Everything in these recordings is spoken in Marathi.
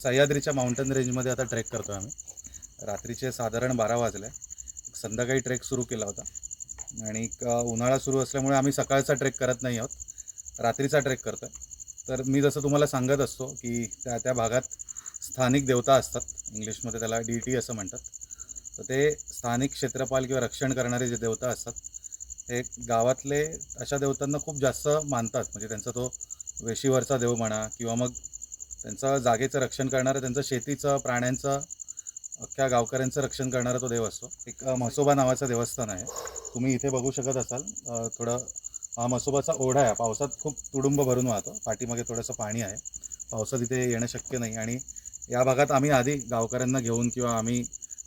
सह्याद्रीच्या माउंटेन रेंजमध्ये आता ट्रेक करतो आम्ही. रात्रीचे साधारण 12 वाजले. संध्याकाळी ट्रेक सुरू केला होता आणि उन्हाळा सुरू असल्यामुळे आम्ही सकाळचा ट्रेक करत नाही आहोत, रात्रीचा ट्रेक करतो आहे. तर मी जसं तुम्हाला सांगत असतो की त्या त्या भागात स्थानिक देवता असतात, इंग्लिशमध्ये त्याला डीटी असं म्हणतात. तर ते स्थानिक क्षेत्रपाल किंवा रक्षण करणारे जे देवता असतात, हे गावातले अशा देवतांना खूप जास्त मानतात. म्हणजे त्यांचा तो वेशीवरचा देव म्हणा किंवा मग त्यांचं जागेचं रक्षण करणारं, त्यांचं शेतीचं, प्राण्यांचं, अख्ख्या गावकऱ्यांचं रक्षण करणारा तो देव असतो. एक म्हसोबा नावाचं देवस्थान आहे. तुम्ही इथे बघू शकत असाल. थोडं हा म्हसोबाचा ओढा आहे. पावसात खूप तुडुंब भरून वाहतो. पाठीमागे थोडंसं पाणी आहे. पावसात इथे येणं शक्य नाही आणि या भागात आम्ही आधी गावकऱ्यांना घेऊन किंवा आम्ही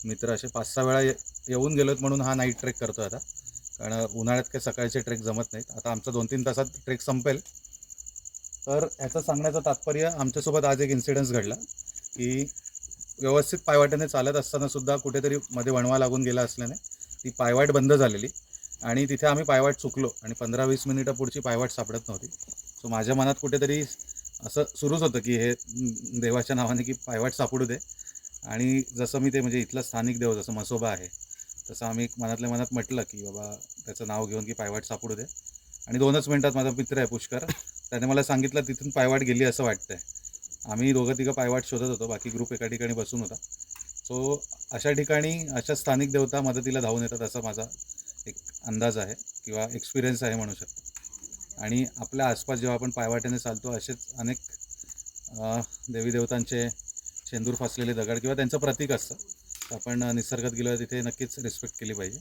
मित्र असे 5-6 वेळा येऊन गेलोत म्हणून हा नाईट ट्रेक करतो आता. कारण उन्हाळ्यात काही सकाळचे ट्रेक जमत नाहीत. आता आमचा 2-3 तासात ट्रेक संपेल. तर ह्याचं सांगण्याचं तात्पर्य, आमच्यासोबत आज एक इन्सिडन्स घडला की व्यवस्थित पायवाटेने चालत असताना सुद्धा कुठेतरी मध्ये वणवा लागून गेला असल्याने ती पायवाट बंद झालेली आणि तिथे आम्ही पायवाट चुकलो आणि 15-20 मिनिटं पुढची पायवाट सापडत नव्हती. सो माझ्या मनात कुठेतरी असं सुरूच होतं की हे देवाच्या नावाने की पायवाट सापडू दे. आणि जसं मी ते म्हणजे इथलं स्थानिक देव जसं म्हसोबा आहे तसं आम्ही मनातल्या मनात म्हटलं की बाबा त्याचं नाव घेऊन की पायवाट सापडू दे. आणि 2च मिनिटात माझा मित्र आहे पुष्कर, त्याने मला सांगितलं तिथून पायवाट गेली असं वाटतंय. आम्ही दोघं तिघं पायवाट शोधत होतो, बाकी ग्रुप एका ठिकाणी बसून होता. सो अशा ठिकाणी अशा स्थानिक देवता मदतीला धावून येतात असा माझा एक अंदाज आहे किंवा एक्सपिरियन्स आहे म्हणू शकतो. आणि आपल्या आसपास जेव्हा आपण पायवाटेने चालतो असेच अनेक देवी देवतांचे शेंदूर फासलेले दगड किंवा त्यांचं प्रतीक असतं. तर आपण निसर्गात गेलो तिथे नक्कीच रिस्पेक्ट केली पाहिजे.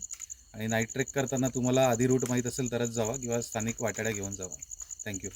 आणि नाईट ट्रेक करताना तुम्हाला आधी रूट माहीत असेल तरच जावा किंवा स्थानिक वाटाड्या घेऊन जावा. थँक्यू.